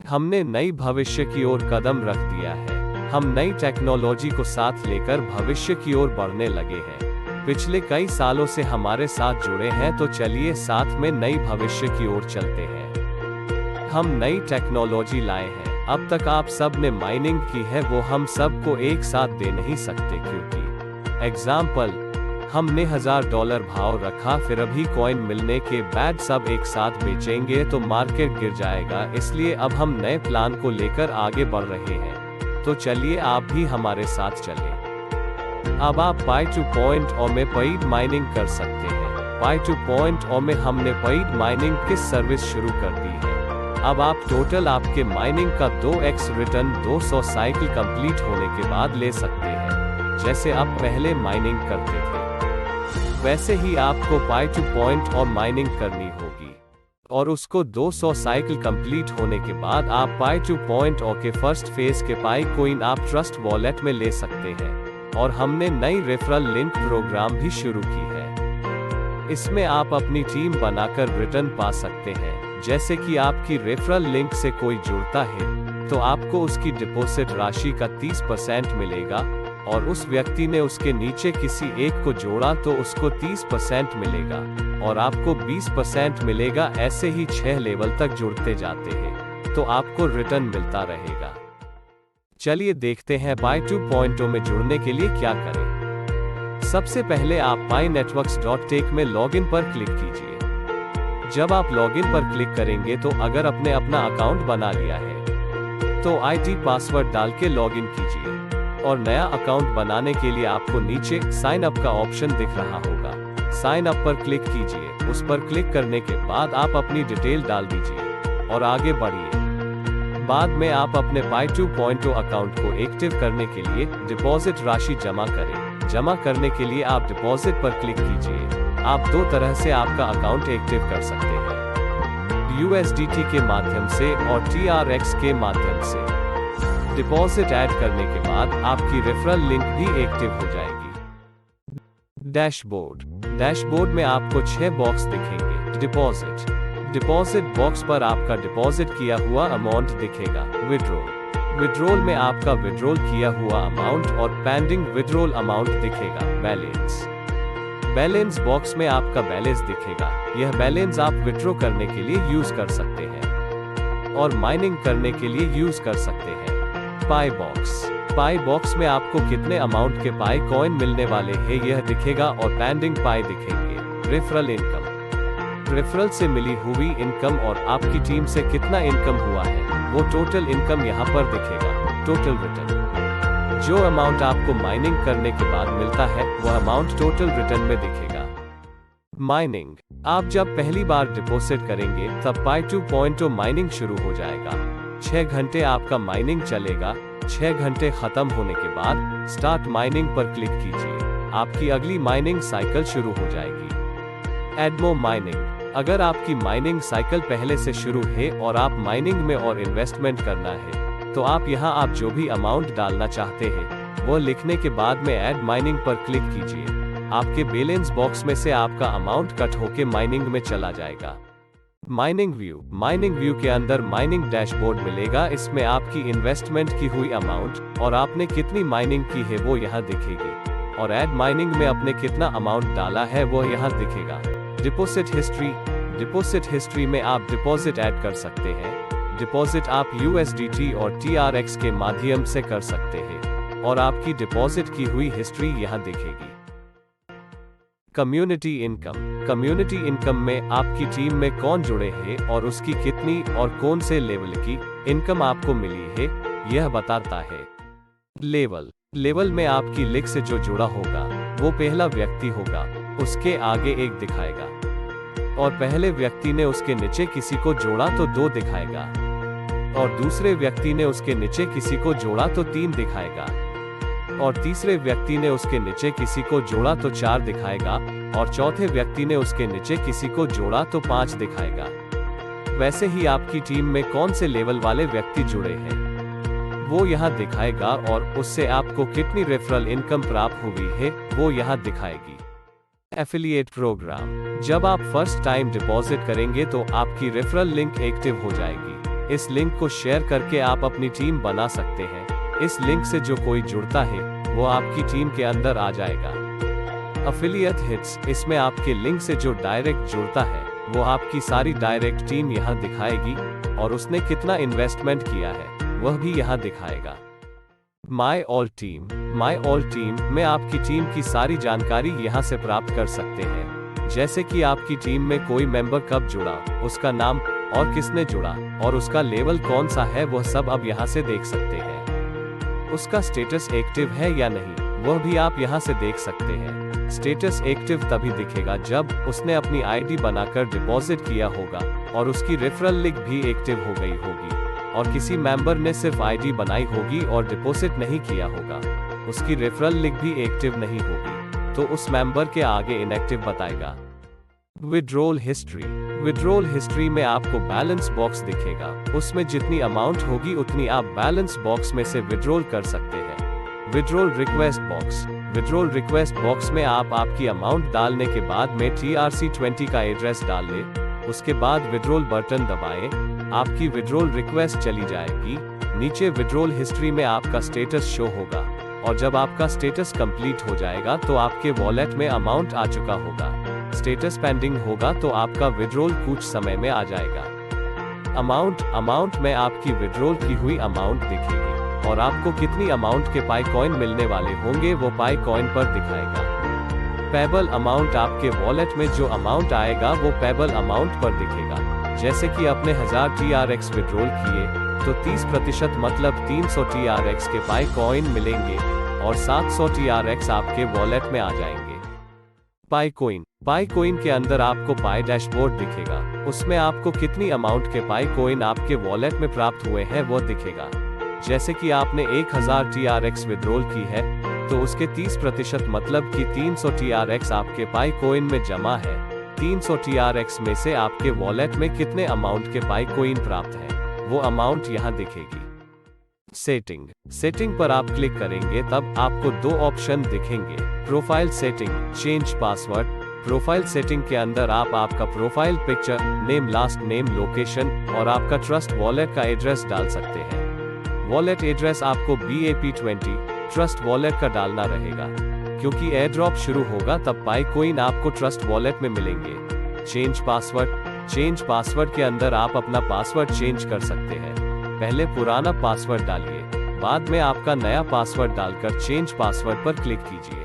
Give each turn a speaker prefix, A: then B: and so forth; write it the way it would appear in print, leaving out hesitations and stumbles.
A: हमने नई भविष्य की ओर कदम रख दिया है। हम नई टेक्नोलॉजी को साथ लेकर भविष्य की ओर बढ़ने लगे हैं। पिछले कई सालों से हमारे साथ जुड़े हैं, तो चलिए साथ में नई भविष्य की ओर चलते हैं। हम नई टेक्नोलॉजी लाए हैं। अब तक आप सब ने माइनिंग की है, वो हम सबको एक साथ दे नहीं सकते, क्योंकि एग्जाम्पल हमने $1000 भाव रखा, फिर अभी कॉइन मिलने के बाद सब एक साथ बेचेंगे तो मार्केट गिर जाएगा। इसलिए अब हम नए प्लान को लेकर आगे बढ़ रहे हैं। तो चलिए आप भी हमारे साथ चलें। अब आप Pi2.0 में पेड माइनिंग कर सकते हैं। Pi2.0 में हमने पेड माइनिंग की सर्विस शुरू कर दी है। अब आप टोटल आपके माइनिंग का 2x रिटर्न 200 साइकिल कंप्लीट होने के बाद ले सकते हैं, जैसे आप पहले माइनिंग करते थे। वैसे ही आपको Pi2.0 माइनिंग करनी होगी, और उसको 200 साइकिल कंप्लीट होने के बाद आप Pi2.0 के फर्स्ट फेज के पाई कोइन आप ट्रस्ट वॉलेट में ले सकते हैं। और हमने नई रेफरल लिंक प्रोग्राम भी शुरू की है। इसमें आप अपनी टीम बनाकर रिटर्न पा सकते हैं। जैसे कि आपकी रेफरल लिंक से कोई जुड़ता है, तो आपको उसकी डिपॉजिट राशि का 30% मिलेगा, और उस व्यक्ति ने उसके नीचे किसी एक को जोड़ा तो उसको 30% मिलेगा, और आपको 20% मिलेगा। ऐसे ही 6 लेवल तक जुड़ते जाते हैं, तो आपको रिटर्न मिलता रहेगा। चलिए देखते हैं Pi2.0 में जुड़ने के लिए क्या करें। सबसे पहले आप pinetworks.tech में लॉगिन पर क्लिक कीजिए। जब आप लॉगिन पर क्लिक करेंगे, तो अगर आपने अपना अकाउंट बना लिया है तो आईडी पासवर्ड डाल के लॉगिन कीजिए। और नया अकाउंट बनाने के लिए आपको नीचे साइन अप का ऑप्शन दिख रहा होगा। साइन अप पर क्लिक कीजिए। उस पर क्लिक करने के बाद आप अपनी डिटेल डाल दीजिए और आगे बढ़िए। बाद में आप अपने Pi2.0 अकाउंट को एक्टिव करने के लिए डिपॉजिट राशि जमा करें। जमा करने के लिए आप डिपॉजिट पर क्लिक कीजिए। आप 2 तरह से आपका अकाउंट एक्टिव कर सकते हैं, USDT के माध्यम से और TRX के माध्यम से। डिपॉजिट ऐड करने के बाद आपकी रेफरल लिंक भी एक्टिव हो जाएगी। डैशबोर्ड में आपको 6 बॉक्स दिखेंगे। डिपॉजिट बॉक्स पर आपका डिपॉजिट किया हुआ अमाउंट दिखेगा। विड्रॉल में आपका विड्रॉल किया हुआ अमाउंट और पेंडिंग विड्रॉल अमाउंट दिखेगा। बैलेंस बॉक्स में आपका बैलेंस दिखेगा। यह बैलेंस आप विड्रॉ करने के लिए यूज कर सकते हैं और माइनिंग करने के लिए यूज कर सकते हैं। पाई बॉक्स में आपको कितने अमाउंट के पाई कॉइन मिलने वाले हैं यह दिखेगा, और पेंडिंग पाई दिखेंगे। रेफरल से मिली हुई इनकम और आपकी टीम से कितना इनकम हुआ है, वो टोटल इनकम यहाँ पर दिखेगा। टोटल रिटर्न, जो अमाउंट आपको माइनिंग करने के बाद मिलता है, वह अमाउंट टोटल रिटर्न में दिखेगा। माइनिंग, आप जब पहली बार डिपॉजिट करेंगे तब Pi2.0 माइनिंग शुरू हो जाएगा। 6 घंटे आपका माइनिंग चलेगा। 6 घंटे खत्म होने के बाद स्टार्ट माइनिंग पर क्लिक कीजिए। आपकी अगली माइनिंग साइकिल शुरू हो जाएगी। ऐड मोर माइनिंग, अगर आपकी माइनिंग साइकिल पहले से शुरू है और आप माइनिंग में और इन्वेस्टमेंट करना है, तो आप यहाँ आप जो भी अमाउंट डालना चाहते हैं वो लिखने के बाद में ऐड माइनिंग पर क्लिक कीजिए। आपके बैलेंस बॉक्स में से आपका अमाउंट कट होके माइनिंग में चला जाएगा। माइनिंग व्यू के अंदर माइनिंग डैशबोर्ड मिलेगा। इसमें आपकी इन्वेस्टमेंट की हुई अमाउंट और आपने कितनी माइनिंग की है वो यहाँ दिखेगी, और ऐड माइनिंग में आपने कितना अमाउंट डाला है वो यहाँ दिखेगा। डिपॉजिट हिस्ट्री में आप डिपॉजिट ऐड कर सकते हैं। डिपॉजिट आप USDT और TRX के माध्यम से कर सकते हैं, और आपकी डिपॉजिट की हुई हिस्ट्री यहाँ दिखेगी। कम्युनिटी इनकम में आपकी टीम में कौन जुड़े हैं और उसकी कितनी और कौन से लेवल की इनकम आपको मिली है, यह बताता है। लेवल में आपकी लीग से जो जुड़ा होगा वो पहला व्यक्ति होगा, उसके आगे 1 दिखाएगा, और पहले व्यक्ति ने उसके नीचे किसी को जोड़ा तो 2 दिखाएगा, और दूसरे व्यक्ति ने उसके नीचे किसी को जोड़ा तो 3 दिखाएगा, और तीसरे व्यक्ति ने उसके नीचे किसी को जोड़ा तो 4 दिखाएगा, और चौथे व्यक्ति ने उसके नीचे किसी को जोड़ा तो 5 दिखाएगा। वैसे ही आपकी टीम में कौन से लेवल वाले व्यक्ति जुड़े हैं वो यहाँ दिखाएगा, और उससे आपको कितनी रेफरल इनकम प्राप्त हुई है वो यहाँ दिखाएगी। एफिलिएट प्रोग्राम, जब आप फर्स्ट टाइम डिपॉजिट करेंगे तो आपकी रेफरल लिंक एक्टिव हो जाएगी। इस लिंक को शेयर करके आप अपनी टीम बना सकते हैं। इस लिंक से जो कोई जुड़ता है वो आपकी टीम के अंदर आ जाएगा। अफिलिएट हिट्स, इसमें आपके लिंक से जो डायरेक्ट जुड़ता है वो आपकी सारी डायरेक्ट टीम यहाँ दिखाएगी और उसने कितना इन्वेस्टमेंट किया है वह भी यहाँ दिखाएगा। माई ऑल टीम में आपकी टीम की सारी जानकारी यहाँ से प्राप्त कर सकते हैं, जैसे कि आपकी टीम में कोई मेंबर कब जुड़ा, उसका नाम और किसने जुड़ा और उसका लेवल कौन सा है, वह सब अब यहाँ से देख सकते हैं। उसका स्टेटस एक्टिव है या नहीं वह भी आप यहाँ से देख सकते हैं। स्टेटस एक्टिव तभी दिखेगा जब उसने अपनी आईडी बनाकर डिपॉजिट किया होगा और उसकी रेफरल लिंक भी एक्टिव हो गई होगी, और किसी मेंबर ने सिर्फ आईडी बनाई होगी और डिपॉजिट नहीं किया होगा, उसकी रेफरल लिंक भी एक्टिव नहीं होगी, तो उस मेंबर के आगे इनएक्टिव बताएगा। विड्रॉल हिस्ट्री में आपको बैलेंस बॉक्स दिखेगा, उसमें जितनी अमाउंट होगी उतनी आप बैलेंस बॉक्स में से विड्रॉल कर सकते हैं। विड्रॉल रिक्वेस्ट बॉक्स में आप आपकी अमाउंट डालने के बाद में TRC20 का एड्रेस डाल लें, उसके बाद विड्रॉल बटन दबाएं, आपकी विड्रॉल रिक्वेस्ट चली जाएगी। नीचे विड्रॉल हिस्ट्री में आपका स्टेटस शो होगा और जब आपका स्टेटस कंप्लीट हो जाएगा तो आपके वॉलेट में अमाउंट आ चुका होगा। स्टेटस पेंडिंग होगा तो आपका विड्रॉल कुछ समय में आ जाएगा। अमाउंट में आपकी विड्रॉल की हुई अमाउंट दिखेगी और आपको कितनी अमाउंट के पाई कॉइन मिलने वाले होंगे वो पाई कॉइन पर दिखाएगा। पेबल अमाउंट, आपके वॉलेट में जो अमाउंट आएगा वो पेबल अमाउंट पर दिखेगा। जैसे कि आपने 1000 TRX विड्रॉल किए तो 30% मतलब 300 TRX के पाई कॉइन मिलेंगे और 700 TRX आपके वॉलेट में आ जाएंगे। पाई कॉइन के अंदर आपको पाई डैशबोर्ड दिखेगा, उसमें आपको कितनी अमाउंट के पाई कॉइन आपके वॉलेट में प्राप्त हुए हैं वो दिखेगा। जैसे कि आपने 1000 TRX विड्रॉल की है तो उसके 30% मतलब कि 300 TRX आपके पाई कॉइन में जमा है। 300 TRX में से आपके वॉलेट में कितने अमाउंट के पाई कॉइन प्राप्त है वो अमाउंट यहाँ दिखेगी। सेटिंग पर आप क्लिक करेंगे तब आपको दो ऑप्शन दिखेंगे, profile setting, change password. Profile setting के अंदर आप आपका profile picture, name, last name, location और आपका ट्रस्ट वॉलेट का एड्रेस डाल सकते हैं। वॉलेट एड्रेस आपको BAP20 ट्रस्ट वॉलेट का डालना रहेगा, क्योंकि एयर ड्रॉप शुरू होगा तब पाई कॉइन आपको ट्रस्ट वॉलेट में मिलेंगे। चेंज पासवर्ड के अंदर आप अपना पासवर्ड चेंज कर सकते हैं। पहले पुराना पासवर्ड डालिए, बाद में आपका नया पासवर्ड डालकर चेंज पासवर्ड पर क्लिक कीजिए।